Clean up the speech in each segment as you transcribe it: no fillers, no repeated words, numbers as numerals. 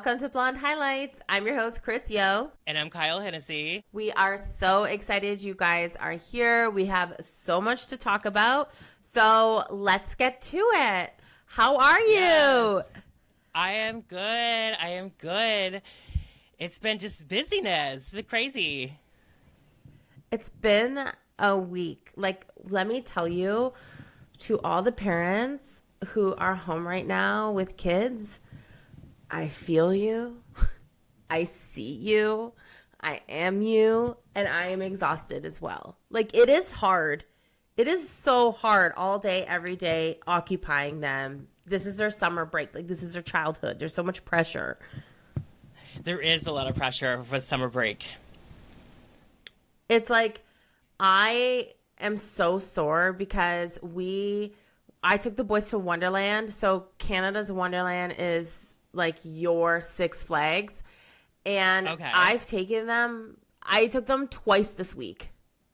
Welcome to Blonde Highlights. I'm your host, Chris Yo. And I'm Kyle Hennessy. We are so excited you guys are here. We have so much to talk about. So let's get to it. How are you? Yes. I am good. It's been just busyness. It's been crazy. It's been a week. Like, let me tell you, to all the parents who are home right now with kids, I feel you. I see you. I am you. And I am exhausted as well. Like, it is hard. It is so hard all day, every day, occupying them. This is their summer break. Like, this is their childhood. There's so much pressure. There is a lot of pressure for summer break. It's like, I am so sore because I took the boys to Wonderland. So Canada's Wonderland is like your Six Flags. And okay. I took them twice this week.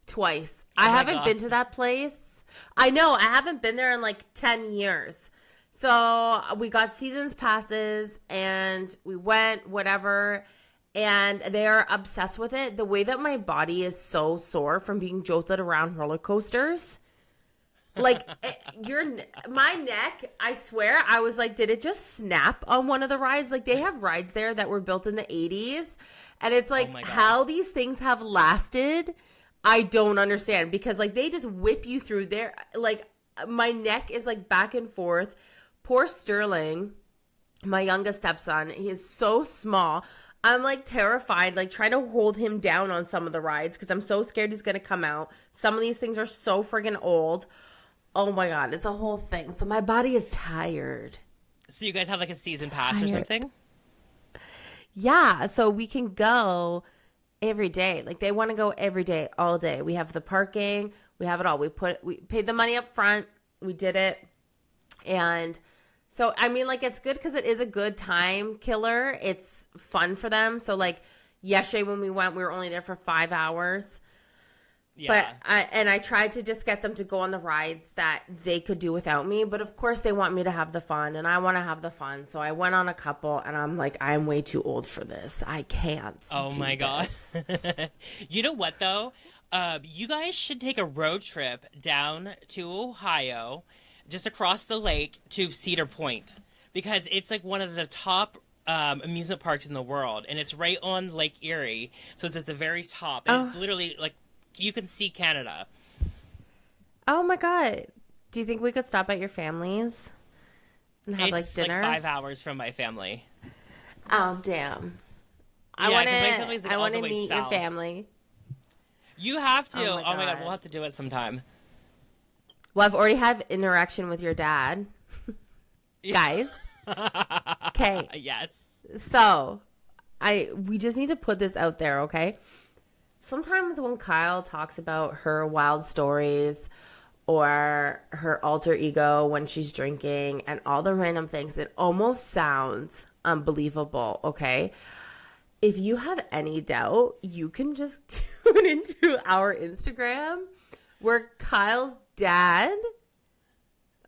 Twice. I haven't been to that place. I know. I haven't been there in like 10 years. So we got seasons passes and we went, whatever. And they're obsessed with it. The way that my body is so sore from being jolted around roller coasters. Like, my neck, I swear, I was like, did it just snap on one of the rides? Like, they have rides there that were built in the 80s. And it's like, how these things have lasted, I don't understand. Because, like, they just whip you through there. Like, my neck is, like, back and forth. Poor Sterling, my youngest stepson, he is so small. I'm, like, terrified, like, trying to hold him down on some of the rides because I'm so scared he's going to come out. Some of these things are so friggin' old. Oh my God, it's a whole thing. So my body is tired. So you guys have like a season pass or something? Yeah, so we can go every day. Like they want to go every day, all day. We have the parking, we have it all. We paid the money up front. We did it. And so, I mean, like it's good because it is a good time killer. It's fun for them. So like yesterday when we went, we were only there for 5 hours. Yeah. But I tried to just get them to go on the rides that they could do without me. But of course they want me to have the fun and I want to have the fun. So I went on a couple and I'm like, I'm way too old for this. I can't. Oh my God. You know what though? You guys should take a road trip down to Ohio, just across the lake to Cedar Point, because it's like one of the top amusement parks in the world. And it's right on Lake Erie. So it's at the very top. And it's literally like, you can see Canada. Oh my God. Do you think we could stop at your family's and have like dinner? It's like 5 hours from my family. Oh, damn. I want to meet your family. You have to. Oh my God. We'll have to do it sometime. Well, I've already had interaction with your dad. Guys. Okay. Yes. So, we just need to put this out there, okay? Sometimes when Kyle talks about her wild stories or her alter ego when she's drinking and all the random things, it almost sounds unbelievable, okay? If you have any doubt, you can just tune into our Instagram where Kyle's dad,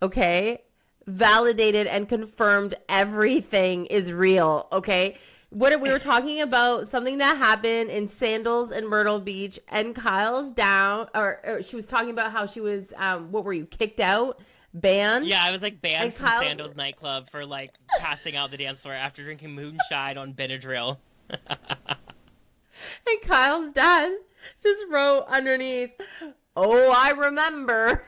okay, validated and confirmed everything is real, okay? We were talking about something that happened in Sandals and Myrtle Beach, and Kyle's down, or she was talking about how she was, what were you, kicked out, banned? Yeah, I was like banned from Sandals nightclub for like passing out the dance floor after drinking moonshine on Benadryl. And Kyle's dad just wrote underneath, "Oh, I remember."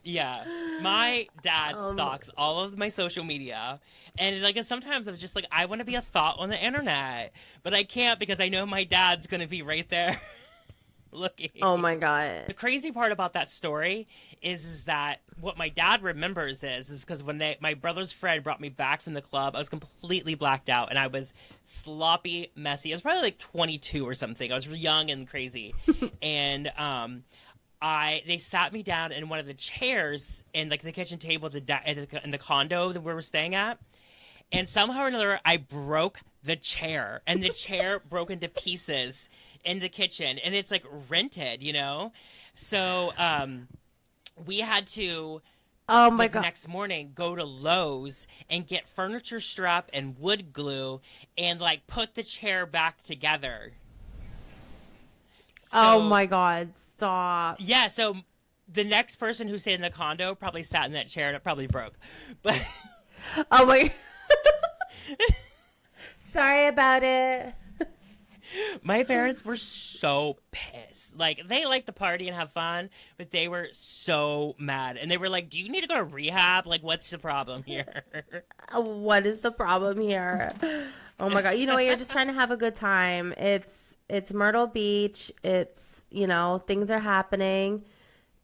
Yeah, my dad stalks all of my social media, and like sometimes I'm just like, I want to be a thought on the internet, but I can't because I know my dad's gonna be right there looking. Oh my God! The crazy part about that story is that what my dad remembers is because when my brother's friend brought me back from the club, I was completely blacked out and I was sloppy, messy. I was probably like 22 or something. I was young and crazy, and they sat me down in one of the chairs in like the kitchen table in the condo that we were staying at, and somehow or another I broke the chair, and the chair broke into pieces in the kitchen, and it's like rented, you know. So we had to Oh my Like the God. next morning, go to Lowe's and get furniture strap and wood glue and like put the chair back together. Oh So my God. Stop. yeah, so the next person who stayed in the condo probably sat in that chair and it probably broke. But Oh my. Sorry about it. my parents were so pissed. Like, they like to party and have fun, but they were so mad. And they were like, do you need to go to rehab? Like, what's the problem here? What is the problem here? Oh my God. You know what? You're just trying to have a good time. It's Myrtle Beach. It's, things are happening.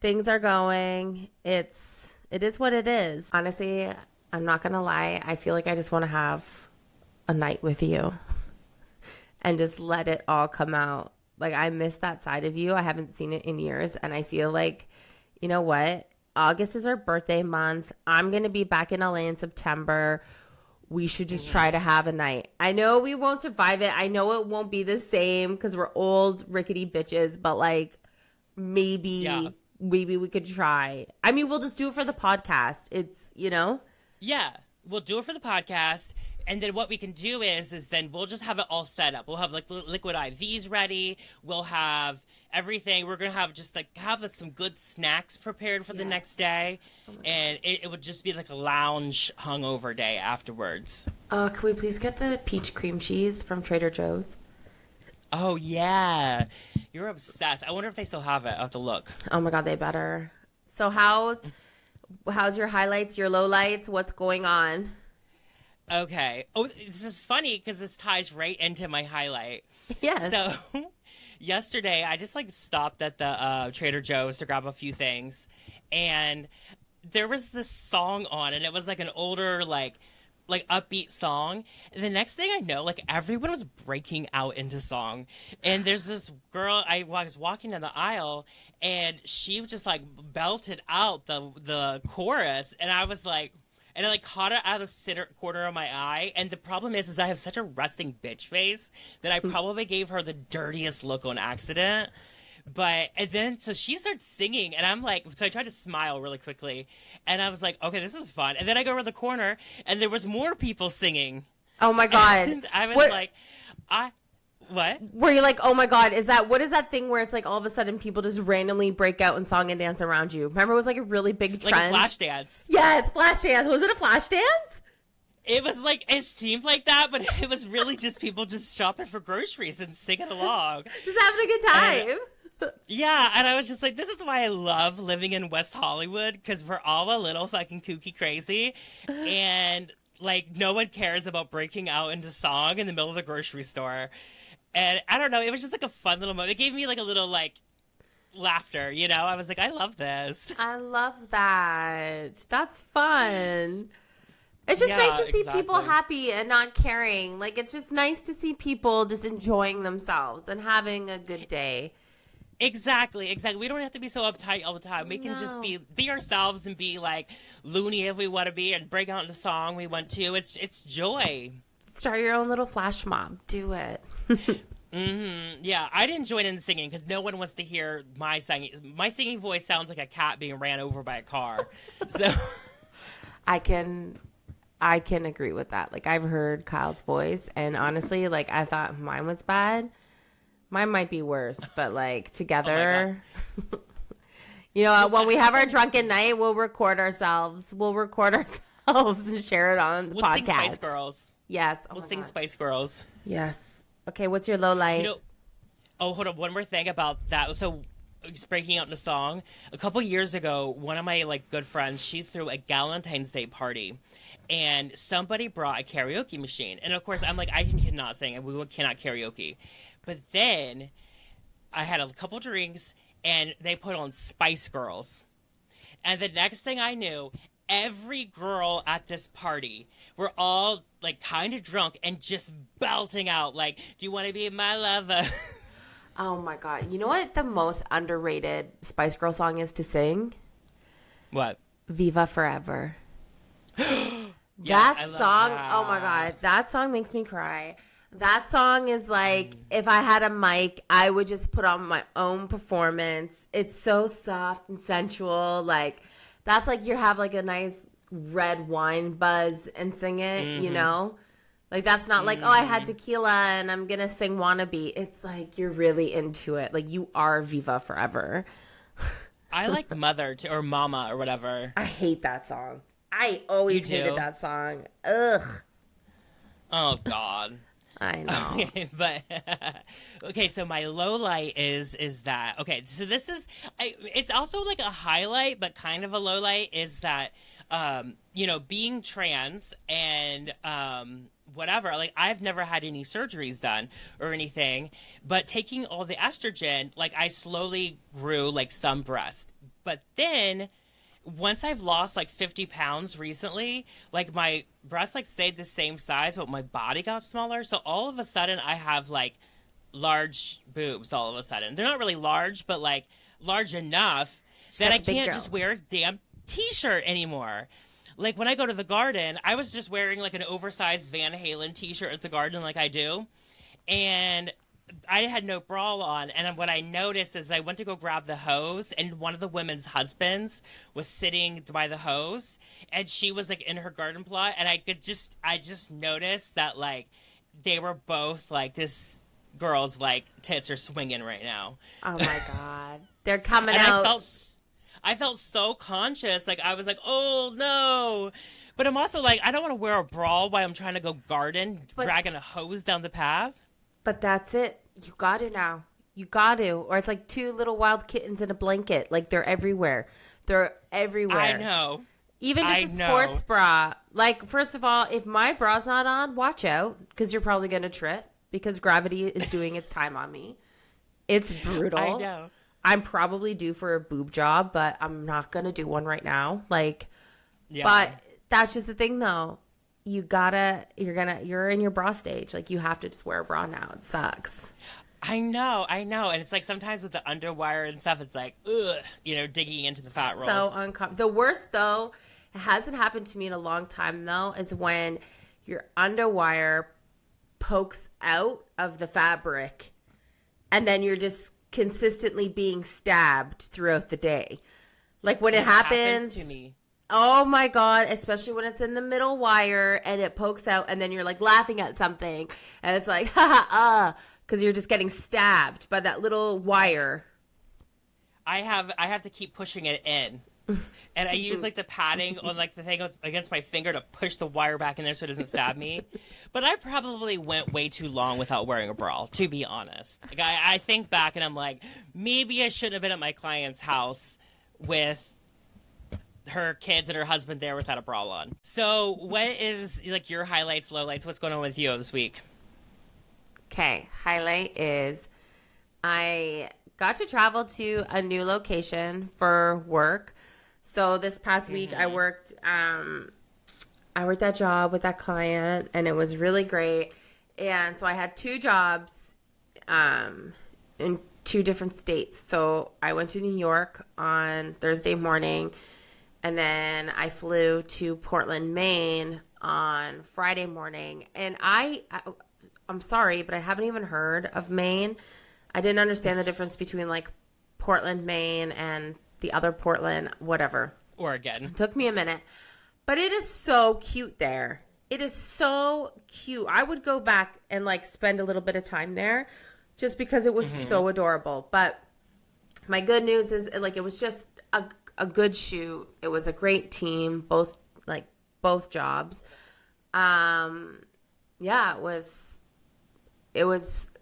Things are going. It is what it is. Honestly, I'm not going to lie. I feel like I just want to have a night with you and just let it all come out. Like, I miss that side of you. I haven't seen it in years. And I feel like, you know what? August is our birthday month. I'm going to be back in LA in September. We should just try to have a night. I know we won't survive it. I know it won't be the same because we're old, rickety bitches. But, like, maybe we could try. I mean, we'll just do it for the podcast. It's, Yeah, we'll do it for the podcast. And then what we can do is then we'll just have it all set up. We'll have like liquid IVs ready. We'll have everything. We're gonna have just like some good snacks prepared for the next day, and it would just be like a lounge hungover day afterwards. Can we please get the peach cream cheese from Trader Joe's? Oh yeah, you're obsessed. I wonder if they still have it. I'll have to look. Oh my God, they better. So how's your highlights, your lowlights? What's going on? Okay. Oh, this is funny because this ties right into my highlight. Yes. So yesterday, I just like stopped at the Trader Joe's to grab a few things, and there was this song on, and it was like an older like upbeat song. And the next thing I know, like everyone was breaking out into song, and there's this girl. I was walking down the aisle, and she just like belted out the chorus, and I was like. And I like caught it out of the center corner of my eye. And the problem is I have such a resting bitch face that I probably gave her the dirtiest look on accident. And then so she starts singing, and I'm like, so I tried to smile really quickly, and I was like, okay, this is fun. And then I go around the corner, and there was more people singing. Oh my God. And I was like, what? Were you like, oh my God, what is that thing where it's like all of a sudden people just randomly break out in song and dance around you? Remember it was like a really big trend? Like a flash dance. Yes, flash dance. Was it a flash dance? It was like, it seemed like that, but it was really just people just shopping for groceries and singing along. Just having a good time. Yeah, and I was just like, this is why I love living in West Hollywood, because we're all a little fucking kooky crazy, and like no one cares about breaking out into song in the middle of the grocery store. And I don't know, it was just like a fun little moment. It gave me like a little like laughter, I was like, I love this. I love that. That's fun. It's just nice to see people happy and not caring. Like, it's just nice to see people just enjoying themselves and having a good day. Exactly. We don't have to be so uptight all the time. We can just be ourselves and be like loony if we want to be and break out into song we want to. It's joy. Start your own little flash mob. Do it. Yeah, I didn't join in singing because no one wants to hear my singing. My singing voice sounds like a cat being ran over by a car. So I can agree with that. Like, I've heard Kyle's voice, and honestly, like, I thought mine was bad. Mine might be worse, but like together, when we have our drunken night, we'll record ourselves. And share it on the podcast. Sing Spice Girls. Yes. We'll sing Spice Girls. Yes. Okay, what's your low light? Hold on. One more thing about that. So, just breaking out in a song. A couple years ago, one of my like good friends, she threw a Valentine's Day party, and somebody brought a karaoke machine. And of course, I'm like, I cannot sing, and we cannot karaoke. But then I had a couple drinks, and they put on Spice Girls. And the next thing I knew, every girl at this party were all like kind of drunk and just belting out like, do you want to be my lover? Oh my God. You know what the most underrated Spice Girl song is to sing? What? Viva Forever. Yes, that song, oh my God, that song makes me cry. That song is like, if I had a mic, I would just put on my own performance. It's so soft and sensual. Like, That's like you have like a nice red wine buzz and sing it, you know? Like that's not like, oh, I had tequila and I'm going to sing Wannabe. It's like you're really into it. Like you are Viva Forever. I like Mother or Mama or whatever. I hate that song. I always hated that song. Ugh. Oh, God. I know. Okay, but okay, so my low light is that okay. So this is it's also like a highlight, but kind of a low light is that you know, being trans and whatever. Like I've never had any surgeries done or anything, but taking all the estrogen, like I slowly grew like some breast, but then. Once I've lost like 50 pounds recently, like my breasts like stayed the same size, but my body got smaller. So all of a sudden I have like large boobs all of a sudden. They're not really large, but like large enough that I can't just wear a damn t-shirt anymore. Like when I go to the garden, I was just wearing like an oversized Van Halen t-shirt at the garden like I do. And I had no bra on, and what I noticed is I went to go grab the hose, and one of the women's husbands was sitting by the hose, and she was like in her garden plot, and I just noticed that like they were both like this girl's like tits are swinging right now. Oh my God, they're coming and out. I felt so conscious, like I was like, oh no. But I'm also like, I don't want to wear a bra while I'm trying to go garden, dragging a hose down the path. But that's it. You got to now. You got to. Or it's like two little wild kittens in a blanket. Like they're everywhere. They're everywhere. I know. Even just a sports bra. Like, first of all, if my bra's not on, watch out. Because you're probably going to trip. Because gravity is doing its time on me. It's brutal. I know. I'm probably due for a boob job. But I'm not going to do one right now. Like, yeah. But that's just the thing, though. You're in your bra stage. Like you have to just wear a bra now. It sucks. I know. And it's like sometimes with the underwire and stuff, it's like, ugh, you know, digging into the fat rolls. So uncomfortable. The worst though, it hasn't happened to me in a long time though, is when your underwire pokes out of the fabric and then you're just consistently being stabbed throughout the day. Like when it happens to me. Oh my God, especially when it's in the middle wire and it pokes out and then you're like laughing at something and it's like, ha ha, because you're just getting stabbed by that little wire. I have to keep pushing it in. And I use like the padding on like the thing against my finger to push the wire back in there so it doesn't stab me. But I probably went way too long without wearing a bra, to be honest. Like I think back and I'm like, maybe I shouldn't have been at my client's house with her kids and her husband there without a bra on. So what is like your highlights, lowlights? What's going on with you this week? Okay, highlight is I got to travel to a new location for work. So this past week I worked that job with that client and it was really great. And so I had two jobs in two different states. So I went to New York on Thursday morning. And then I flew to Portland, Maine on Friday morning. And I'm sorry, but I haven't even heard of Maine. I didn't understand the difference between like Portland, Maine and the other Portland, whatever. Oregon. It took me a minute. But it is so cute there. It is so cute. I would go back and like spend a little bit of time there just because it was so adorable. But my good news is like it was just a good shoot. It was a great team, both jobs. Yeah, it was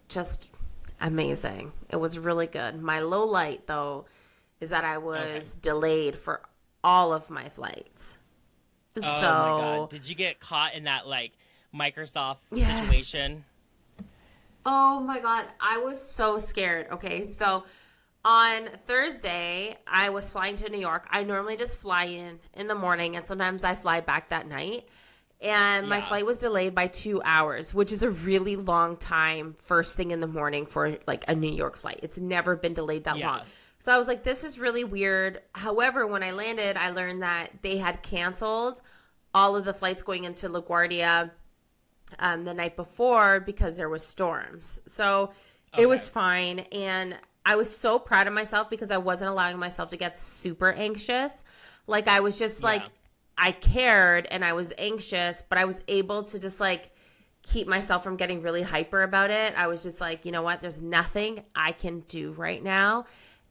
just amazing. It was really good. My low light though is that I was delayed for all of my flights. Oh my God. Did you get caught in that like Microsoft situation? Oh my God. I was so scared. Okay. So on Thursday, I was flying to New York. I normally just fly in the morning, and sometimes I fly back that night. And my flight was delayed by 2 hours, which is a really long time first thing in the morning for like a New York flight. It's never been delayed that long. So I was like, this is really weird. However, when I landed, I learned that they had canceled all of the flights going into LaGuardia the night before because there was storms. So it was fine. And I was so proud of myself because I wasn't allowing myself to get super anxious. Like I was just like, I cared and I was anxious, but I was able to just like keep myself from getting really hyper about it. I was just like, you know what? There's nothing I can do right now.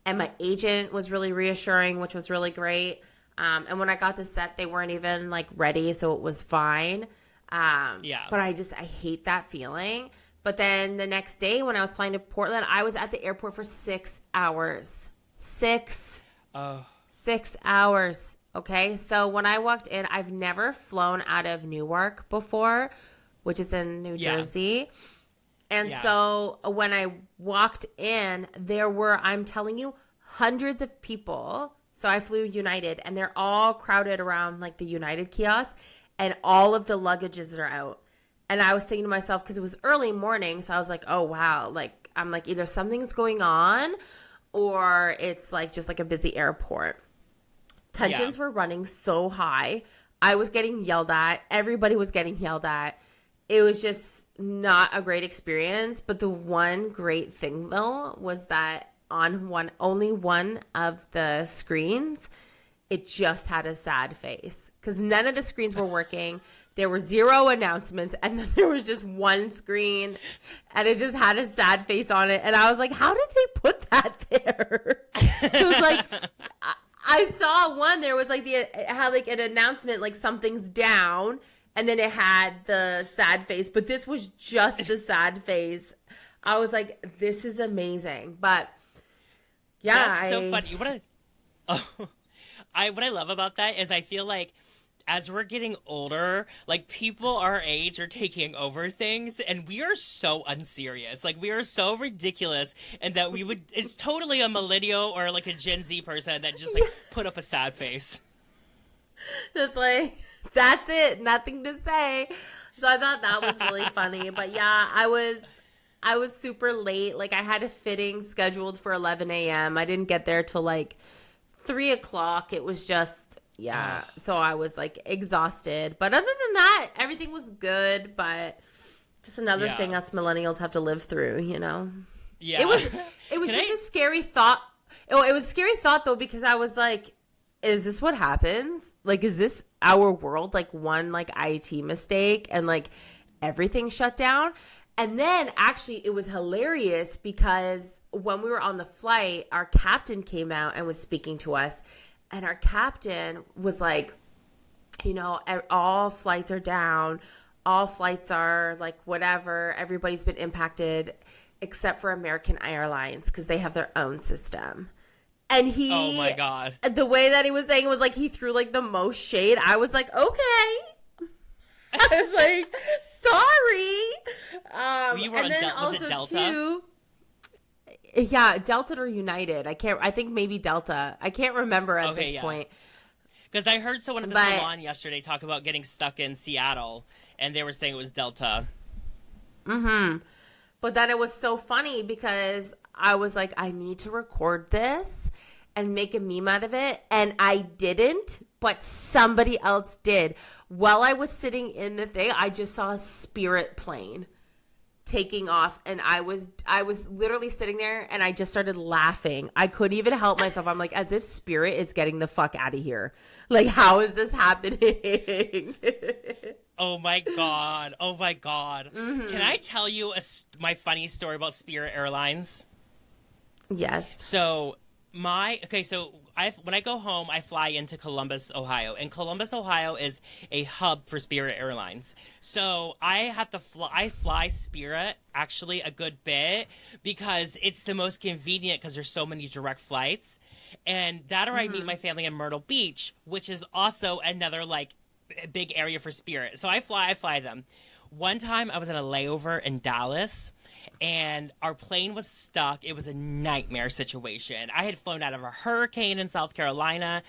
And my agent was really reassuring, which was really great. And when I got to set, they weren't even like ready, so it was fine. But I hate that feeling. But then the next day when I was flying to Portland, I was at the airport for 6 hours. 6 hours. Okay. So when I walked in, I've never flown out of Newark before, which is in New Jersey. And so when I walked in, there were, I'm telling you, hundreds of people. So I flew United and they're all crowded around like the United kiosk and all of the luggages are out. And I was thinking to myself, because it was early morning, so I was like, oh, wow. Like, I'm like, either something's going on or it's like just like a busy airport. Tensions were running so high. I was getting yelled at. Everybody was getting yelled at. It was just not a great experience. But the one great thing, though, was that on only one of the screens, it just had a sad face. Because none of the screens were working. There were 0 announcements, and then there was just one screen, and it just had a sad face on it. And I was like, how did they put that there? It was like, I saw one, there was like, it had like an announcement, like something's down, and then it had the sad face, but this was just the sad face. I was like, this is amazing. But yeah. That's so funny. What I love about that is I feel like, as we're getting older, like people our age are taking over things and we are so unserious. Like we are so ridiculous and that it's totally a millennial or like a Gen Z person that just like put up a sad face. Just like, that's it. Nothing to say. So I thought that was really funny. But yeah, I was super late. Like I had a fitting scheduled for 11 a.m. I didn't get there till like 3 o'clock. It was just... Yeah, so I was like exhausted. But other than that, everything was good. But just another thing us millennials have to live through, you know? Yeah. It was just a scary thought. Oh, it was a scary thought, though, because I was like, is this what happens? Like, is this our world? Like, one, like, IT mistake and, like, everything shut down? And then, actually, it was hilarious because when we were on the flight, our captain came out and was speaking to us. And our captain was like, you know, all flights are down. All flights are like whatever. Everybody's been impacted except for American Airlines because they have their own system. And oh my God. The way that he was saying it was like he threw like the most shade. I was like, okay. I was like, sorry. You were and then was it Delta? Yeah, Delta or United. I think maybe Delta. I can't remember at this point. Because I heard someone at the salon yesterday talk about getting stuck in Seattle, and they were saying it was Delta. Mm-hmm. But then it was so funny because I was like, I need to record this and make a meme out of it. And I didn't, but somebody else did. While I was sitting in the thing, I just saw a Spirit plane taking off, and I was literally sitting there and I just started laughing. I couldn't even help myself. I'm like, as if Spirit is getting the fuck out of here. Like, how is this happening? Oh my God. Mm-hmm. Can I tell you my funny story about Spirit Airlines? Yes. So when I go home, I fly into Columbus, Ohio. And Columbus, Ohio is a hub for Spirit Airlines. So I fly Spirit actually a good bit because it's the most convenient because there's so many direct flights. And that or I meet my family in Myrtle Beach, which is also another like big area for Spirit. So I fly them. One time I was in a layover in Dallas and our plane was stuck. It was a nightmare situation. I had flown out of a hurricane in South Carolina.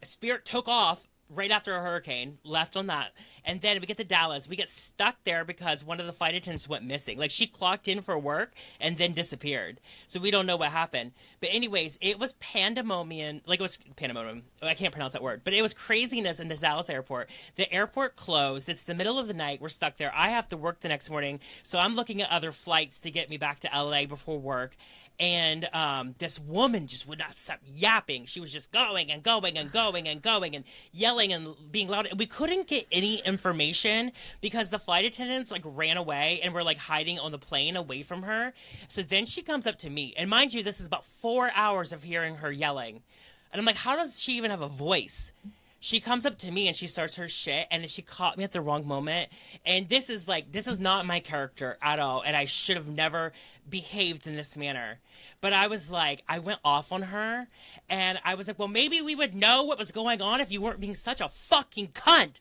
Spirit took off right after a hurricane, left on that. And then we get to Dallas. We get stuck there because one of the flight attendants went missing. Like, she clocked in for work and then disappeared. So we don't know what happened. But anyways, it was pandemonium. Like, it was pandemonium. I can't pronounce that word. But it was craziness in the Dallas airport. The airport closed. It's the middle of the night. We're stuck there. I have to work the next morning. So I'm looking at other flights to get me back to LA before work. And this woman just would not stop yapping. She was just going and going and going and going and yelling and being loud. And we couldn't get any information because the flight attendants like ran away and were like hiding on the plane away from her. So then she comes up to me. And mind you, this is about 4 hours of hearing her yelling. And I'm like, how does she even have a voice? She comes up to me and she starts her shit, and she caught me at the wrong moment. And this is not my character at all, and I should have never behaved in this manner. But I was like, I went off on her, and I was like, well, maybe we would know what was going on if you weren't being such a fucking cunt.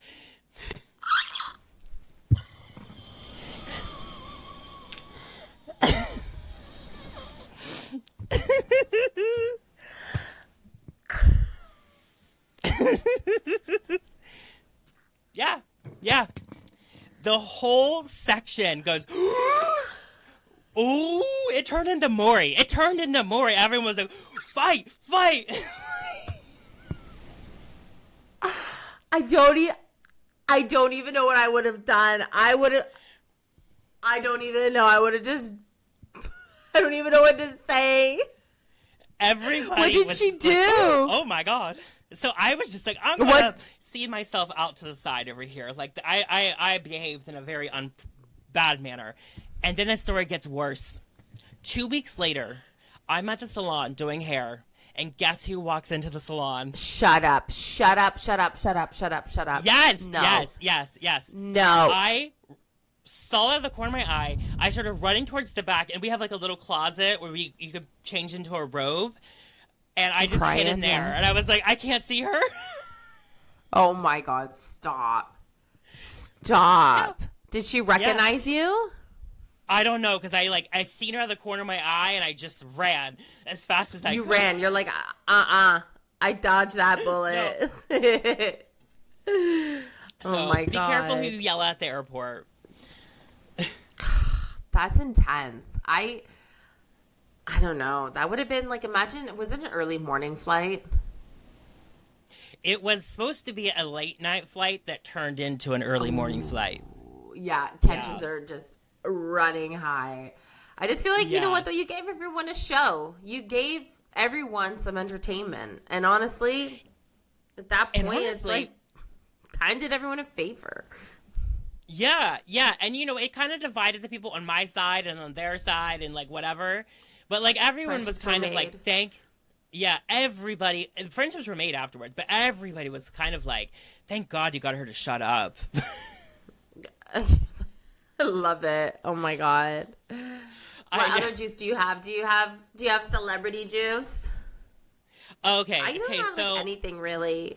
Yeah. The whole section goes, ooh, it turned into Maury. Everyone was like, fight. I don't even know what I would have done. I don't even know. I don't even know what to say. Everybody What did she do? Like, oh my God. So I was just like, I'm going to see myself out to the side over here. Like, I behaved in a very bad manner. And then the story gets worse. 2 weeks later, I'm at the salon doing hair. And guess who walks into the salon? Shut up. Yes. No. Yes. No. I saw out of the corner of my eye. I started running towards the back. And we have like a little closet where you could change into a robe. And I just hid in there. And I was like, I can't see her. Oh, my God. Stop. Yeah. Did she recognize you? I don't know, because I seen her out of the corner of my eye, and I just ran as fast as I could. You ran. You're like, I dodged that bullet. So, my God. Be careful who you yell at the airport. That's intense. I don't know. That would have been like, imagine, was it an early morning flight? It was supposed to be a late night flight that turned into an early morning flight. Yeah, tensions are just running high. I just feel like, you know what, though? You gave everyone a show. You gave everyone some entertainment. And honestly, at that point, it's like, kind of did everyone a favor. Yeah. And, it kind of divided the people on my side and on their side and, like, whatever. But, like, everyone was kind of like, everybody, friendships were made afterwards, but everybody was kind of like, thank God you got her to shut up. I love it. Oh my God. What other juice do you have? Do you have celebrity juice? Okay. I don't have like anything really.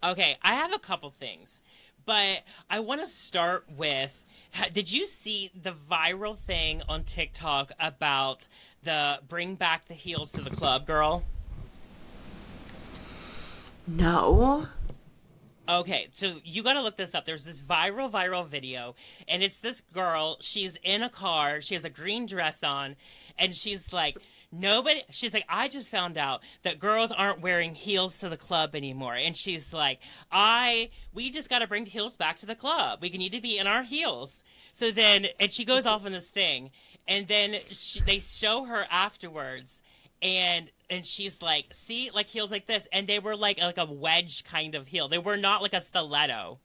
Okay, I have a couple things, but I want to start with, did you see the viral thing on TikTok about the bring back the heels to the club girl? No. Okay, so you got to look this up. There's this viral video, and it's this girl. She's in a car. She has a green dress on, and she's like, she's like, I just found out that girls aren't wearing heels to the club anymore. And she's like, we just got to bring heels back to the club. We need to be in our heels. So then, and she goes off on this thing, and then they show her afterwards, and she's like, see, like heels like this. And they were like a wedge kind of heel. They were not like a stiletto.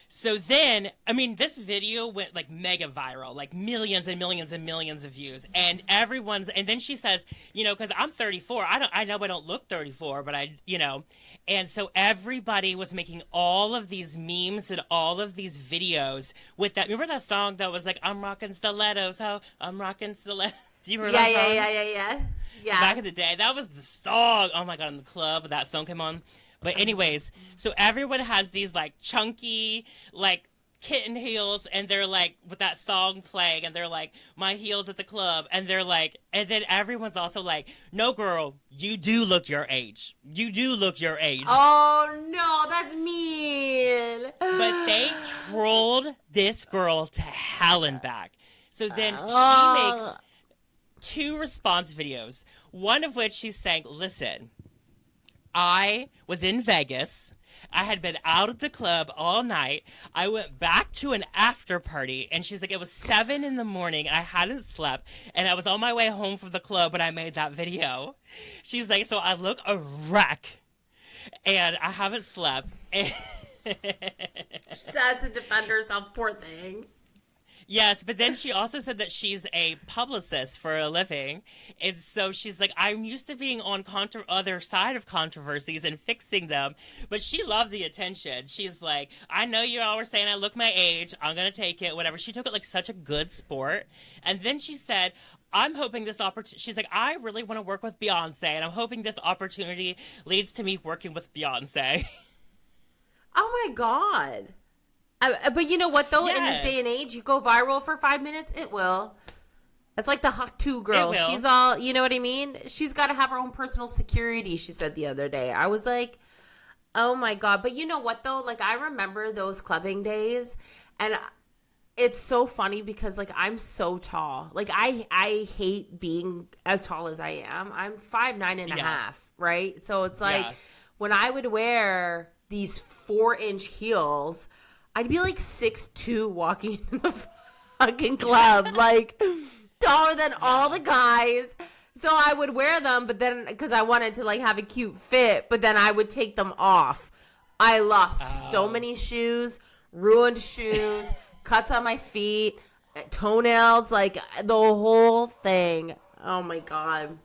So then, I mean, this video went like mega viral, like millions and millions and millions of views. And and then she says, because I'm 34, I know I don't look 34, but and so everybody was making all of these memes and all of these videos with that. Remember that song that was like, I'm rocking stilettos, I'm rocking stilettos. Do you remember that song? Yeah. Back in the day, that was the song. Oh my God, in the club, that song came on. But anyways, so everyone has these like chunky, like kitten heels, and they're like with that song playing, and they're like, my heels at the club, and they're like, and then everyone's also like, no girl, you do look your age. You do look your age. Oh no, that's mean. But they trolled this girl to hell and back. So then she makes 2 response videos, one of which she's saying, listen, I was in Vegas. I had been out at the club all night. I went back to an after party, and she's like, it was 7 a.m. and I hadn't slept, and I was on my way home from the club when I made that video. She's like, so I look a wreck, and I haven't slept. She has to defend herself, poor thing. Yes, but then she also said that she's a publicist for a living. And so she's like, I'm used to being on other side of controversies and fixing them. But she loved the attention. She's like, I know you all were saying I look my age. I'm going to take it, whatever. She took it like such a good sport. And then she said, I'm hoping this opportunity, she's like, I really want to work with Beyonce. And I'm hoping this opportunity leads to me working with Beyonce. Oh my God. But you know what, though? Yeah. In this day and age, you go viral for 5 minutes, it will. It's like the Hot 2 girl. She's all, you know what I mean? She's got to have her own personal security, she said the other day. I was like, oh my God. But you know what, though? Like, I remember those clubbing days, and it's so funny because, like, I'm so tall. Like, I hate being as tall as I am. I'm 5'9" and a half, right? So it's like, when I would wear these 4-inch heels, I'd be like 6'2" walking in the fucking club, like taller than all the guys. So I would wear them, but then because I wanted to like have a cute fit, but then I would take them off. I lost so many shoes, ruined shoes, cuts on my feet, toenails, like the whole thing. Oh my God.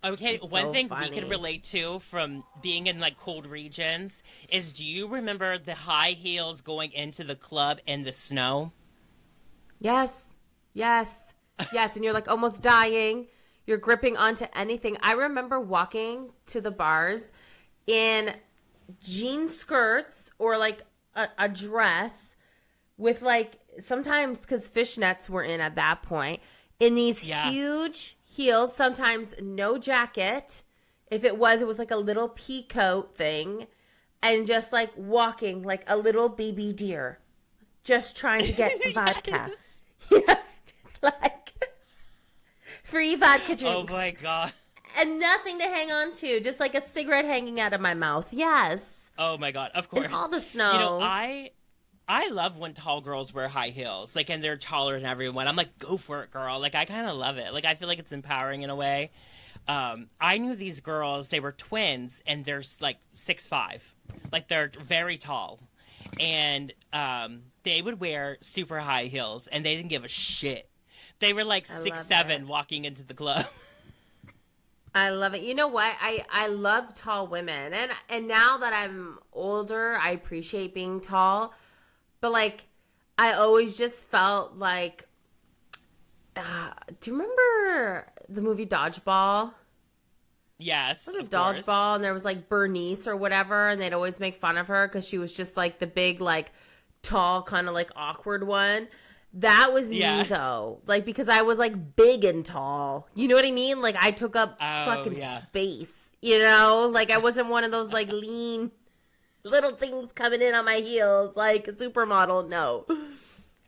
Okay, one thing we can relate to from being in like cold regions is, do you remember the high heels going into the club in the snow? Yes. And you're like almost dying. You're gripping onto anything. I remember walking to the bars in jean skirts or like a dress with like, sometimes because fishnets were in at that point, in these huge heels, sometimes no jacket. If it was like a little pea coat thing, and just like walking like a little baby deer, just trying to get the vodka. Yeah, just like free vodka drinks. Oh my God. And nothing to hang on to, just like a cigarette hanging out of my mouth. Yes. Oh my God, of course. In all the snow. You know, I love when tall girls wear high heels, like, and they're taller than everyone. I'm like, go for it, girl. Like, I kind of love it. Like, I feel like it's empowering in a way. I knew these girls, they were twins, and they're like 6'5". Like, they're very tall. And they would wear super high heels, and they didn't give a shit. They were like 6'7" walking into the club. I love it. You know what? I love tall women. And now that I'm older, I appreciate being tall. But, like, I always just felt like, do you remember the movie Dodgeball? Yes, it was a Dodgeball, and there was, like, Bernice or whatever, and they'd always make fun of her because she was just, like, the big, like, tall, kind of, like, awkward one. That was me, though. Like, because I was, like, big and tall. You know what I mean? Like, I took up fucking space, you know? Like, I wasn't one of those, like, lean little things coming in on my heels like a supermodel. No.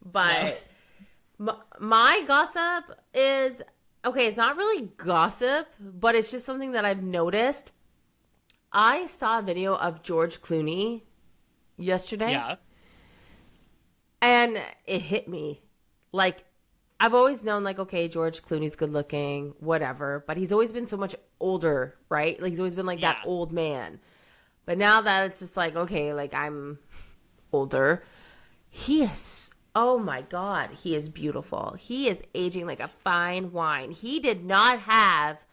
But my gossip is, okay, it's not really gossip, but it's just something that I've noticed. I saw a video of George Clooney yesterday. Yeah. And it hit me. Like, I've always known, like, okay, George Clooney's good looking, whatever, but he's always been so much older, right? Like, he's always been like that old man. But now that it's just like, okay, like, I'm older, he is, oh my God, he is beautiful. He is aging like a fine wine. He did not have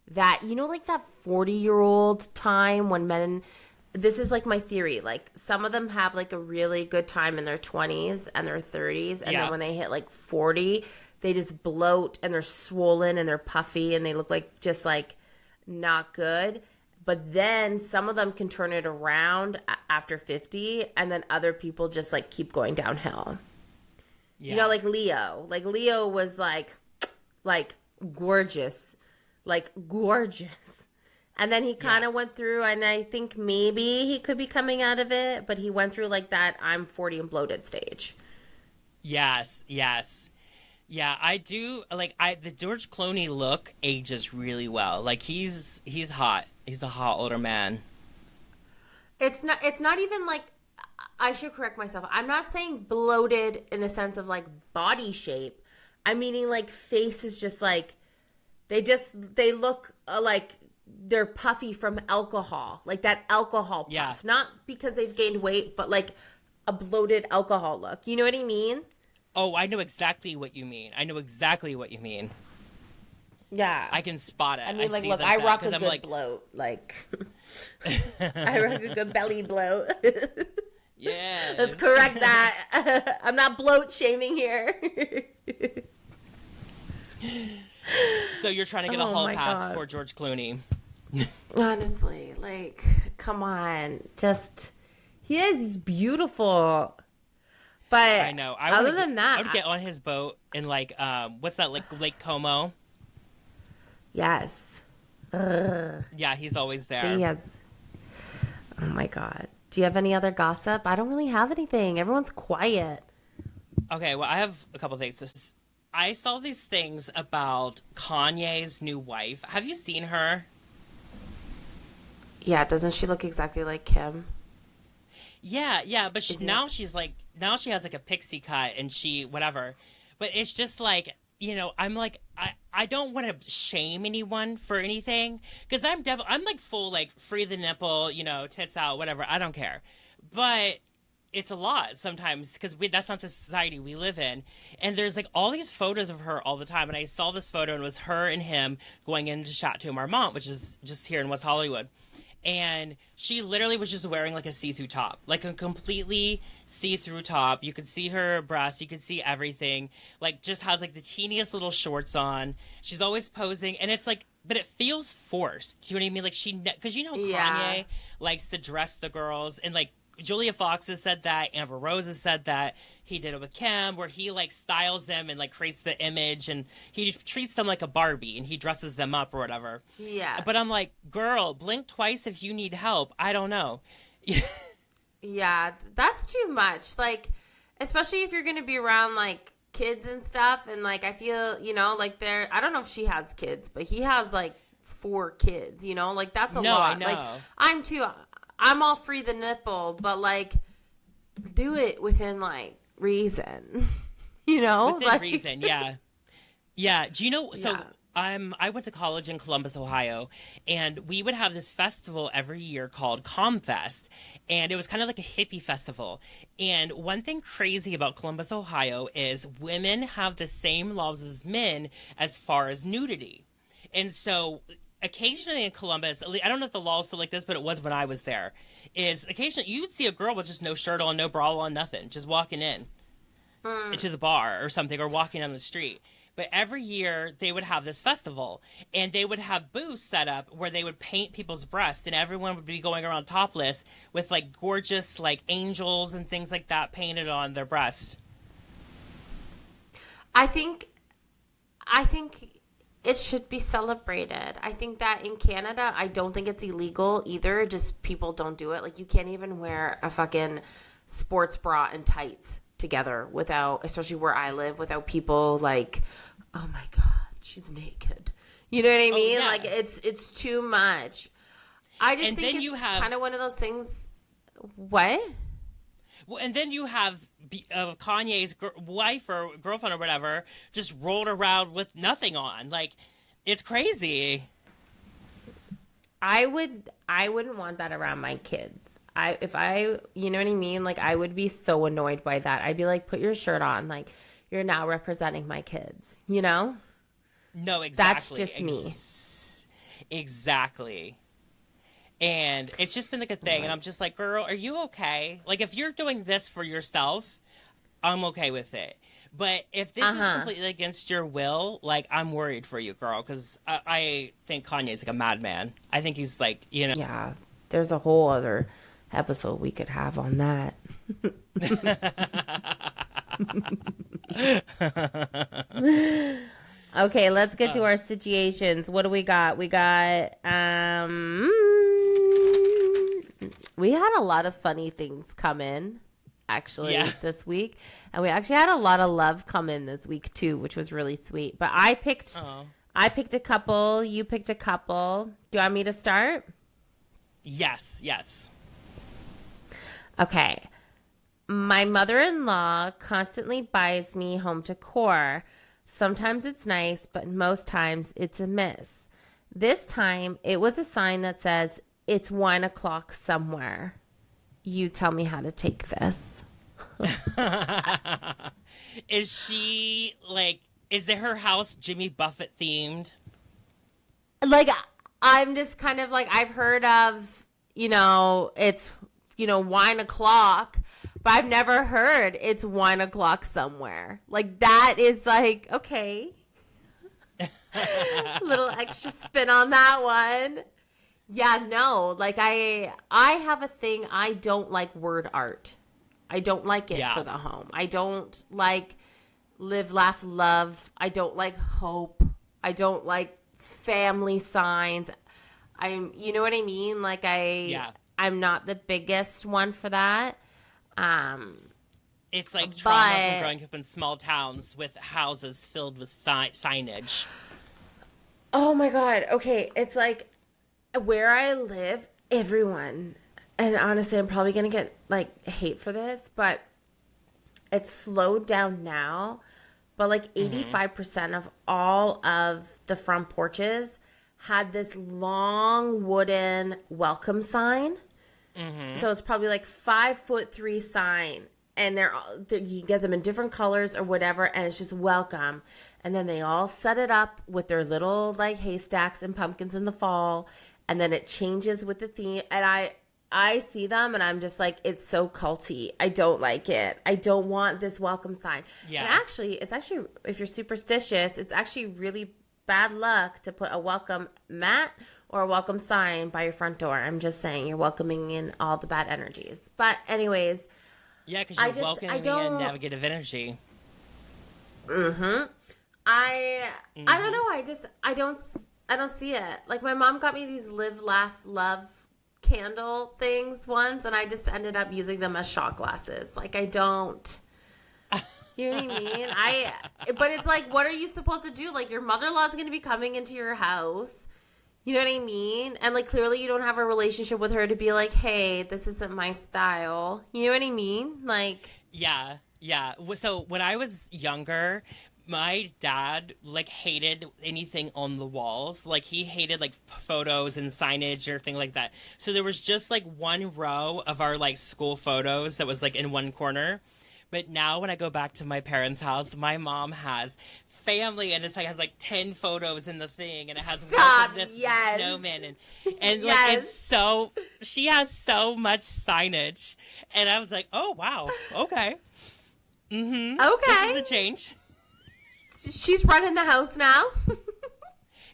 that, you know, like that 40-year-old time when men, this is like my theory, like some of them have like a really good time in their 20s and their 30s. And then when they hit like 40, they just bloat and they're swollen and they're puffy and they look like just like not good. but then some of them can turn it around after 50, and then other people just like keep going downhill. Yeah. You know, like Leo. Like Leo was like gorgeous. Like gorgeous. And then he kind of went through, and I think maybe he could be coming out of it, but he went through like that I'm 40 and bloated stage. Yes. Yeah, I do like the George Clooney look ages really well. Like he's hot. He's a hot older man. It's not even like, I should correct myself. I'm not saying bloated in the sense of like body shape. I'm meaning like face is just like they look like they're puffy from alcohol. Like that alcohol puff. Yeah. Not because they've gained weight, but like a bloated alcohol look. You know what I mean? Oh, I know exactly what you mean. Yeah. I can spot it. I mean, like, look, I rock a good bloat. Like, I rock a good belly bloat. Yeah. Let's correct that. I'm not bloat shaming here. So you're trying to get a hall pass for George Clooney. Honestly, like, come on. Just, he's beautiful. But I know. Other than that, I would get on his boat in like what's that, like Lake Como? Yes. Yeah, he's always there. He has. Oh my God. Do you have any other gossip? I don't really have anything. Everyone's quiet. Okay, well, I have a couple things. I saw these things about Kanye's new wife. Have you seen her? Yeah, doesn't she look exactly like Kim? Yeah, but now she has like a pixie cut and whatever. But it's just like, you know, I'm like, I don't want to shame anyone for anything, because I'm like full, like, free the nipple, you know, tits out, whatever. I don't care. But it's a lot sometimes, because that's not the society we live in. And there's like all these photos of her all the time. And I saw this photo, and it was her and him going into Chateau Marmont, which is just here in West Hollywood. And she literally was just wearing like a see-through top, like a completely see-through top. You could see her breasts, you could see everything. Like, just has like the teeniest little shorts on. She's always posing, and it's like, but it feels forced. Do you know what I mean? Like because you know Kanye likes to dress the girls, and like Julia Fox has said that, Amber Rose has said that. He did it with Kim, where he like styles them and like creates the image, and he treats them like a Barbie, and he dresses them up or whatever. Yeah. But I'm like, girl, blink twice if you need help. I don't know. Yeah, that's too much. Like, especially if you're going to be around like kids and stuff. And like, I feel, you know, like I don't know if she has kids, but he has like 4 kids, you know, like that's a lot. I know. Like, I'm all free the nipple, but like, do it within like reason, you know, within like, reason. Yeah. Do you know? So I went to college in Columbus, Ohio, and we would have this festival every year called ComFest, and it was kind of like a hippie festival. And one thing crazy about Columbus, Ohio, is women have the same laws as men as far as nudity, and so occasionally in Columbus, I don't know if the law is still like this, but it was when I was there, is occasionally you would see a girl with just no shirt on, no bra on, nothing, just walking in into the bar or something, or walking down the street. But every year they would have this festival, and they would have booths set up where they would paint people's breasts, and everyone would be going around topless with like gorgeous like angels and things like that painted on their breast. I think it should be celebrated. I think that in Canada, I don't think it's illegal either. Just people don't do it. Like, you can't even wear a fucking sports bra and tights together without, especially where I live, without people like, oh my God, she's naked. You know what I mean? Oh, yeah. Like, it's too much. I just think it's kind of one of those things. What? Well, and then you have Kanye's wife or girlfriend or whatever just rolled around with nothing on. Like, it's crazy. I wouldn't want that around my kids. You know what I mean? Like, I would be so annoyed by that. I'd be like, put your shirt on. Like, you're now representing my kids, you know? No, exactly. That's just me. Exactly. And it's just been like a thing. And I'm just like, girl, are you okay? Like, if you're doing this for yourself, I'm okay with it. But if this is completely against your will, like, I'm worried for you, girl, because I think Kanye's like a madman. I think he's like, you know. Yeah, there's a whole other episode we could have on that. Okay, let's get to our situations. What do we got? We got we had a lot of funny things come in actually this week, and we actually had a lot of love come in this week too, which was really sweet. But I picked a couple, you picked a couple. Do you want me to start? Yes. Okay. My mother-in-law constantly buys me home decor. Sometimes it's nice, but most times it's a miss. This time, it was a sign that says, "It's 1 o'clock somewhere." You tell me how to take this. Is she, like, is her house Jimmy Buffett themed? Like, I'm just kind of like, I've heard of, it's, 1 o'clock. But I've never heard it's 1 o'clock somewhere. Like, that is like, okay. Little extra spin on that one. Yeah, no. Like, I have a thing. I don't like word art. I don't like it for the home. I don't like live, laugh, love. I don't like hope. I don't like family signs. You know what I mean? Like, I'm not the biggest one for that. It's like trauma from growing up in small towns with houses filled with signage. Oh my God. Okay. It's like where I live, everyone, and honestly, I'm probably going to get like hate for this, but it's slowed down now. But like 85% of all of the front porches had this long wooden welcome sign. So it's probably like 5'3" sign, and you get them in different colors or whatever, and it's just welcome. And then they all set it up with their little like haystacks and pumpkins in the fall, and then it changes with the theme. And I see them, and I'm just like, it's so culty. I don't like it. I don't want this welcome sign. Yeah. And it's actually if you're superstitious, it's actually really bad luck to put a welcome mat or a welcome sign by your front door. I'm just saying, you're welcoming in all the bad energies. But anyways. Yeah, because you're welcoming in negative energy. I don't know. I don't see it. Like, my mom got me these live, laugh, love candle things once, and I just ended up using them as shot glasses. Like, I don't. You know what I mean? But it's like, what are you supposed to do? Like, your mother-in-law is going to be coming into your house. You know what I mean? And, like, clearly you don't have a relationship with her to be like, hey, this isn't my style. You know what I mean? Like. Yeah. So when I was younger, my dad, like, hated anything on the walls. Like, he hated, like, photos and signage or thing like that. So there was just, like, one row of our, like, school photos that was, like, in one corner. But now when I go back to my parents' house, my mom has family, and it's like has like 10 photos in the thing, and it has this snowman, and like it's so, she has so much signage, and I was like, oh wow, okay, okay, this is a change. She's running the house now.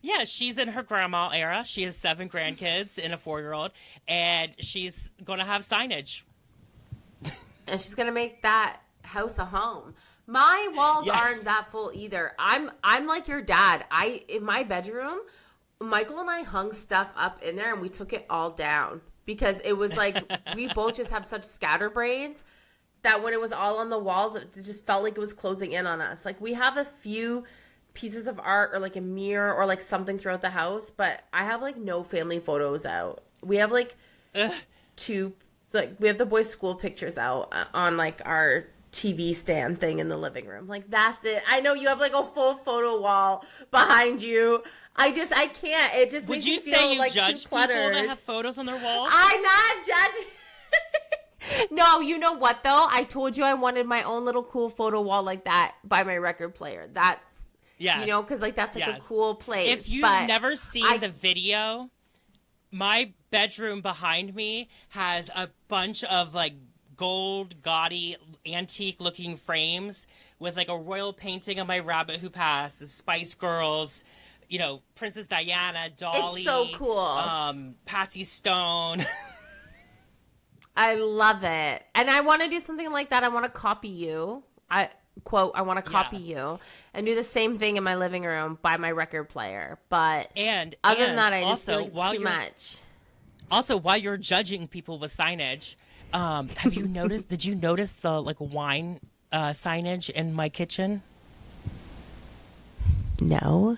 Yeah, she's in her grandma era. She has 7 grandkids and a 4-year-old, and she's gonna have signage, and she's gonna make that house a home. My walls aren't that full either. I'm like your dad. In my bedroom, Michael and I hung stuff up in there, and we took it all down because it was like we both just have such scatterbrains that when it was all on the walls, it just felt like it was closing in on us. Like, we have a few pieces of art or like a mirror or like something throughout the house, but I have like no family photos out. We have like we have the boys' school pictures out on like our TV stand thing in the living room. Like, that's it. I know you have like a full photo wall behind you. I can't. It just makes me feel like too cluttered. Would you say you judge people that have photos on their walls? I'm not judging. No, you know what though? I told you I wanted my own little cool photo wall like that by my record player. That's, because like that's like a cool place. If you've never seen the video, my bedroom behind me has a bunch of like gold, gaudy, antique-looking frames with like a royal painting of my rabbit who passed, the Spice Girls, you know, Princess Diana, Dolly. It's so cool. Patsy Stone. I love it. And I want to do something like that. I want to copy you. I want to copy you and do the same thing in my living room by my record player. But other than that, I just feel like it's too much. Also, while you're judging people with signage, have you noticed, did you notice the like wine signage in my kitchen? No.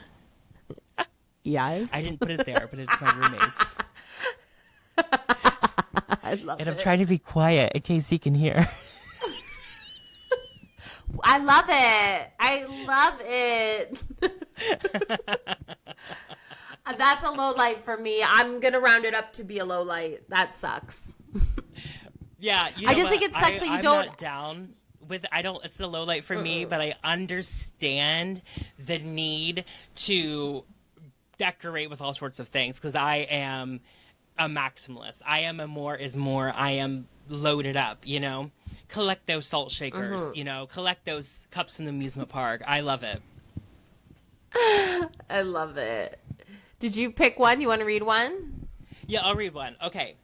Yes. I didn't put it there, but it's my roommate's. I love it. And I'm trying to be quiet in case he can hear. I love it. I love it. That's a low light for me. I'm going to round it up to be a low light. That sucks. Yeah. You know I just think it sucks that you don't. I'm not down with, it's the low light for me, but I understand the need to decorate with all sorts of things because I am a maximalist. I am a more is more. I am loaded up, you know? Collect those salt shakers, you know? Collect those cups from the amusement park. I love it. I love it. Did you pick one? You want to read one? Yeah, I'll read one. Okay,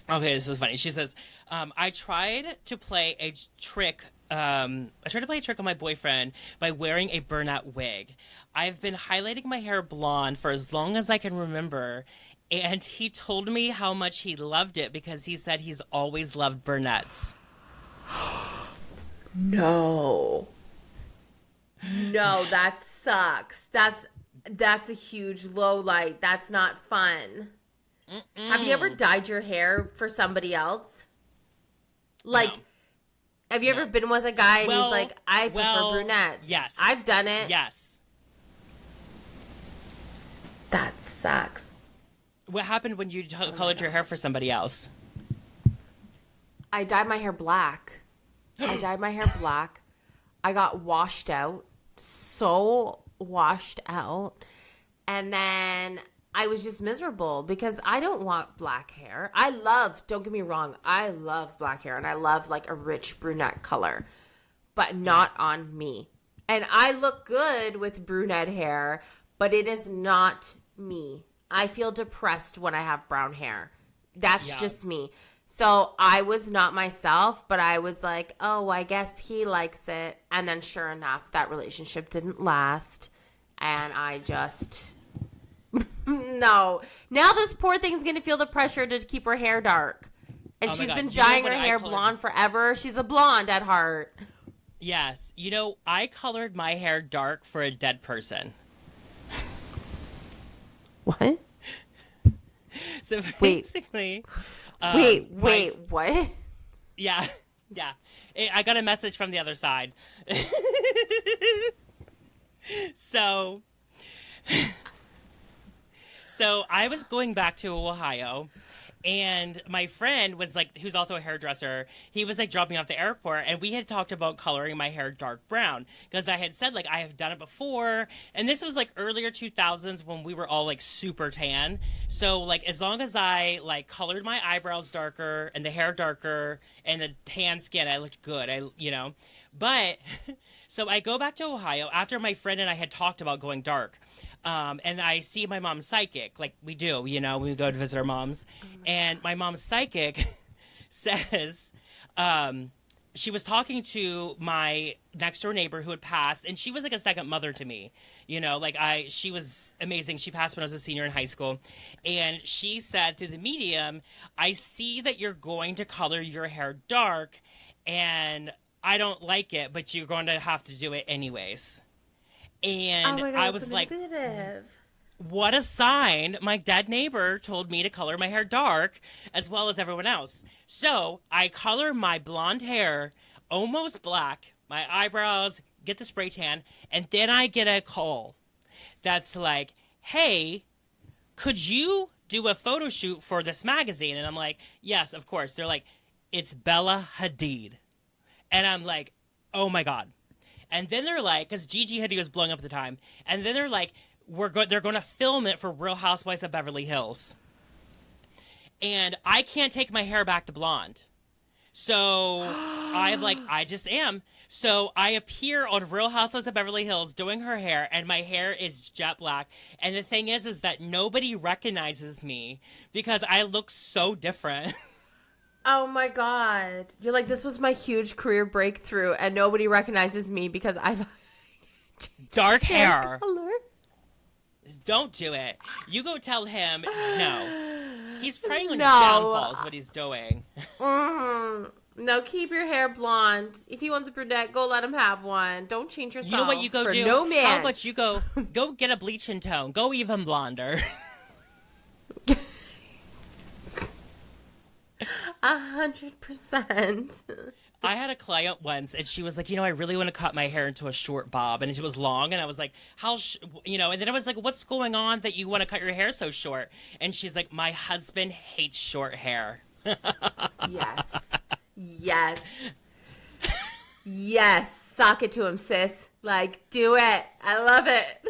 this is funny. She says, I tried to play a trick on my boyfriend by wearing a brunette wig. I've been highlighting my hair blonde for as long as I can remember, and he told me how much he loved it because he said he's always loved brunettes. No, that sucks. That's a huge low light. That's not fun. Have you ever dyed your hair for somebody else? Like, no. Have you ever been with a guy and he's like, I prefer brunettes? Yes. I've done it. Yes. That sucks. What happened when you colored your hair for somebody else? I dyed my hair black. I got washed out. So washed out. And then I was just miserable because I don't want black hair. Don't get me wrong, I love black hair and I love like a rich brunette color, but not on me. And I look good with brunette hair, but it is not me. I feel depressed when I have brown hair. That's just me. So I was not myself, but I was like, oh, I guess he likes it. And then sure enough, that relationship didn't last. And I just... No. Now this poor thing's going to feel the pressure to keep her hair dark. And she's been dyeing her hair blonde forever. She's a blonde at heart. Yes. You know, I colored my hair dark for a dead person. What? So basically... Wait, what? Yeah. I got a message from the other side. So I was going back to Ohio, and my friend was like, who's also a hairdresser, he was like dropping me off the airport, and we had talked about coloring my hair dark brown because I had said like I have done it before, and this was like earlier 2000s when we were all like super tan. So like as long as I like colored my eyebrows darker and the hair darker and the tan skin, I looked good. But so I go back to Ohio after my friend and I had talked about going dark. And I see my mom's psychic, like we do, you know, when we go to visit our moms. And my mom's psychic says she was talking to my next door neighbor who had passed, and she was like a second mother to me. You know, like she was amazing. She passed when I was a senior in high school. And she said through the medium, I see that you're going to color your hair dark, and I don't like it, but you're going to have to do it anyways. And oh my God, I was like, what a sign. My dead neighbor told me to color my hair dark as well as everyone else. So I color my blonde hair almost black, my eyebrows, get the spray tan, and then I get a call that's like, hey, could you do a photo shoot for this magazine? And I'm like, yes, of course. They're like, it's Bella Hadid. And I'm like, oh my God. And then they're like, because Gigi Hadid was blowing up at the time, and then they're like, they're going to film it for Real Housewives of Beverly Hills. And I can't take my hair back to blonde. So I just am. So I appear on Real Housewives of Beverly Hills doing her hair, and my hair is jet black. And the thing is that nobody recognizes me because I look so different. Oh my God. You're like, this was my huge career breakthrough, and nobody recognizes me because I've dark hair. Color. Don't do it. You go tell him no. He's preying on No. his downfall is what he's doing. No, keep your hair blonde. If he wants a brunette, go let him have one. Don't change yourself. You know what you go for do? No man. How about you go get a bleach and tone. Go even blonder. 100%. I had a client once, and she was like, I really want to cut my hair into a short bob, and it was long, and I was like, and then I was like, what's going on that you want to cut your hair so short? And she's like, my husband hates short hair. Yes. Yes. Sock it to him, sis. Like, do it. I love it.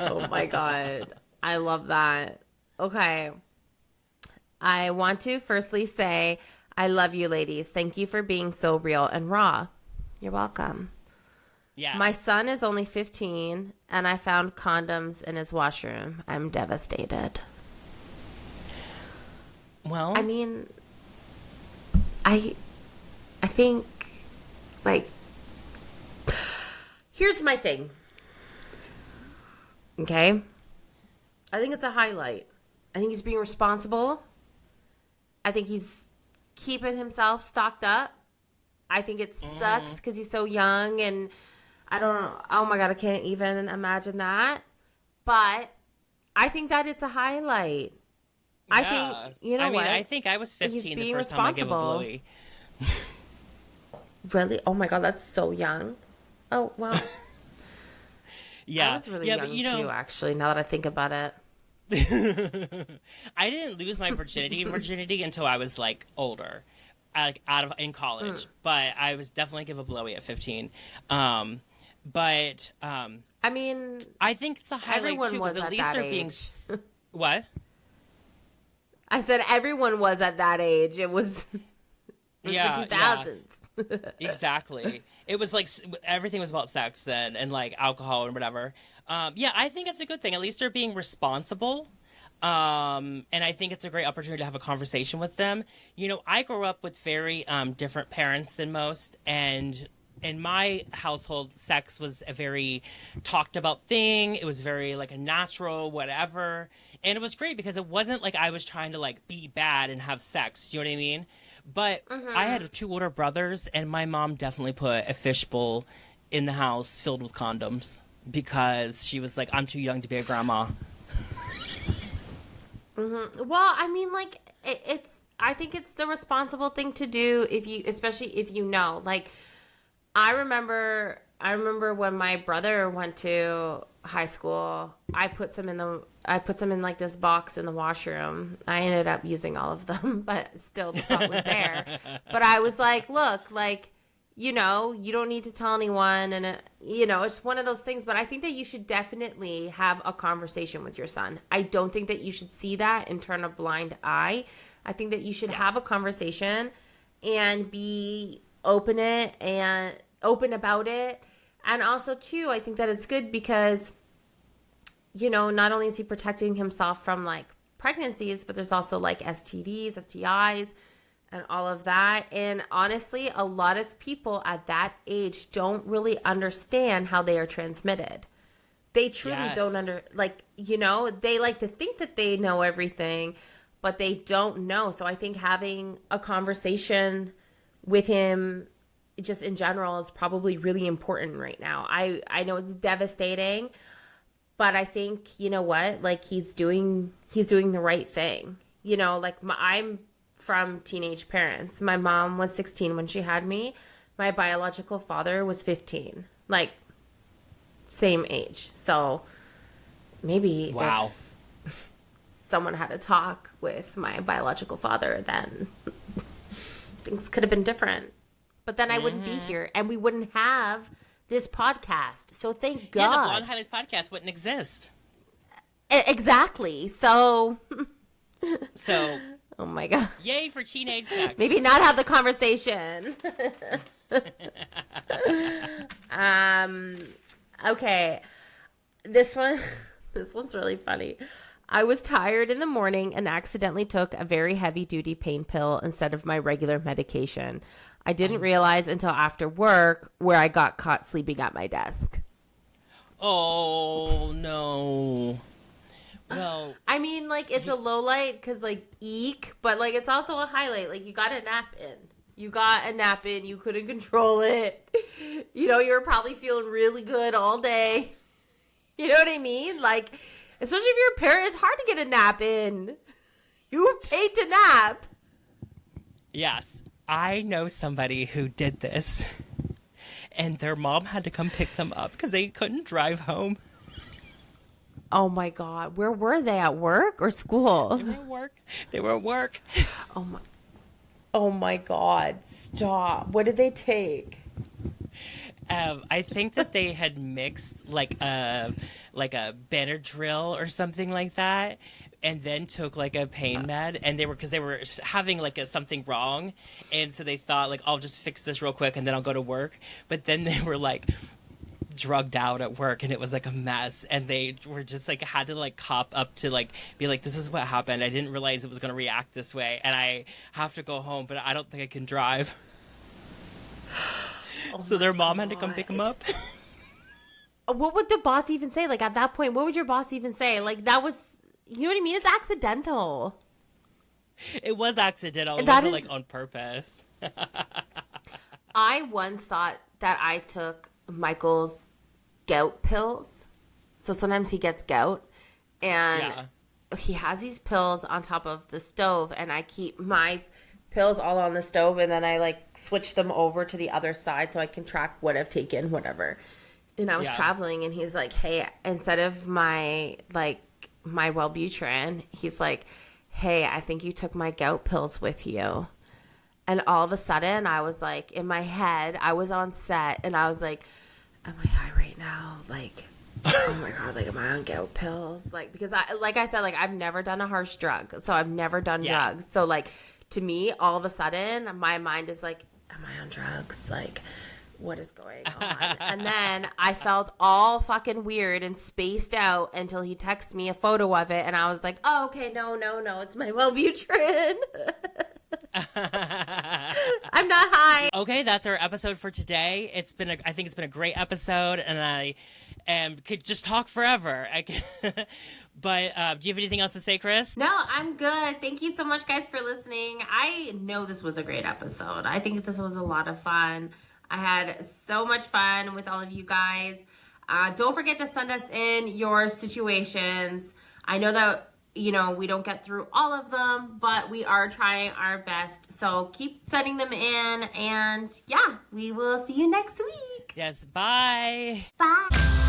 Oh my God. I love that. Okay. I want to firstly say, I love you, ladies. Thank you for being so real and raw. You're welcome. Yeah. My son is only 15, and I found condoms in his washroom. I'm devastated. Well, I mean, I think, like, here's my thing. Okay? I think it's a highlight. I think he's being responsible. I think he's keeping himself stocked up. I think it sucks because he's so young, and I don't know. Oh my God, I can't even imagine that. But I think that it's a highlight. yeah. I think, what? I think I was 15 the first time I gave a blowy. Really? Oh my God, that's so young. Oh, well. Yeah. I was really yeah, young too, actually, now that I think about it. I didn't lose my virginity until I was like older, in college. But I was definitely give a blowy at 15. I mean, I think it's a highlight too because at least they're being what? I said everyone was at that age. It was the 2000s. Yeah. Exactly. It was like everything was about sex then, and like alcohol and whatever. I think it's a good thing. At least they're being responsible. And I think it's a great opportunity to have a conversation with them. I grew up with very different parents than most, and in my household, sex was a very talked about thing. It was very like a natural whatever, and it was great because it wasn't like I was trying to like be bad and have sex. You know what I mean? But I had 2 older brothers, and my mom definitely put a fishbowl in the house filled with condoms because she was like, I'm too young to be a grandma. Well, I mean, like, I think it's the responsible thing to do especially if you know. Like, I remember when my brother went to high school, I put some in like this box in the washroom. I ended up using all of them, but still the thought was there. But I was like, look, like, you don't need to tell anyone, and it's one of those things. But I think that you should definitely have a conversation with your son. I don't think that you should see that and turn a blind eye. I think that you should have a conversation and be open about it. And also, too, I think that it's good because, not only is he protecting himself from, like, pregnancies, but there's also, like, STDs, STIs, and all of that. And honestly, a lot of people at that age don't really understand how they are transmitted. They truly don't they like to think that they know everything, but they don't know. So I think having a conversation with him just in general is probably really important right now. I know it's devastating, but I think, like he's doing the right thing. I'm from teenage parents. My mom was 16 when she had me. My biological father was 15. Like, same age. So maybe if someone had a talk with my biological father, then things could have been different. But then I wouldn't be here, and we wouldn't have this podcast. So thank God. Yeah, the Blonde Highlights podcast wouldn't exist. Exactly. So So, Oh my God. yay for teenage sex. Maybe not have the conversation. Okay. This one's really funny. I was tired in the morning and accidentally took a very heavy duty pain pill instead of my regular medication. I didn't realize until after work, where I got caught sleeping at my desk. Oh, no. Well, I mean, like, it's a low light because, like, eek, but, like, it's also a highlight. Like, you got a nap in. You couldn't control it. You know, you were probably feeling really good all day. You know what I mean? Like, especially if you're a parent, it's hard to get a nap in. You were paid to nap. yes. I know somebody who did this, and their mom had to come pick them up because they couldn't drive home. Oh my God. Where were they? At work or school? They were at work. They were at work. Oh my God. Stop. What did they take? I think that they had mixed like a Benadryl or something like that, and then took like a pain med, and they were having like something wrong, and so they thought like, I'll just fix this real quick and then I'll go to work. But then they were like drugged out at work, and it was like a mess, and they were just like had to like cop up to like be like, this is what happened. I didn't realize it was going to react this way, and I have to go home, but I don't think I can drive. So their mom had to come pick them up. What would the boss even say? Like, at that point, what would your boss even say? Like, that was, you know what I mean? It's accidental. It was accidental. It That wasn't is- like on purpose. I once thought that I took Michael's gout pills. So sometimes he gets gout, and he has these pills on top of the stove, and I keep my pills all on the stove, and then I like switch them over to the other side so I can track what I've taken, whatever. And I was traveling, and he's like, hey, instead of my Wellbutrin, he's like, hey, I think you took my gout pills with you. And all of a sudden, I was like, in my head, I was on set, and I was like, am I high right now? Like, oh my God, like, am I on gout pills? Like, because I said, like, I've never done a harsh drug, so I've never done drugs. So, like, to me, all of a sudden, my mind is like, am I on drugs? Like, what is going on? And then I felt all fucking weird and spaced out until he texted me a photo of it, and I was like, oh, okay, no, it's my Wellbutrin. I'm not high. Okay, that's our episode for today. I think it's been a great episode, and I could just talk forever. But do you have anything else to say, Chris? No, I'm good. Thank you so much, guys, for listening. I know this was a great episode. I think this was a lot of fun. I had so much fun with all of you guys. Don't forget to send us in your situations. I know that, you know, we don't get through all of them, but we are trying our best. So keep sending them in, and yeah, we will see you next week. Yes, bye. Bye.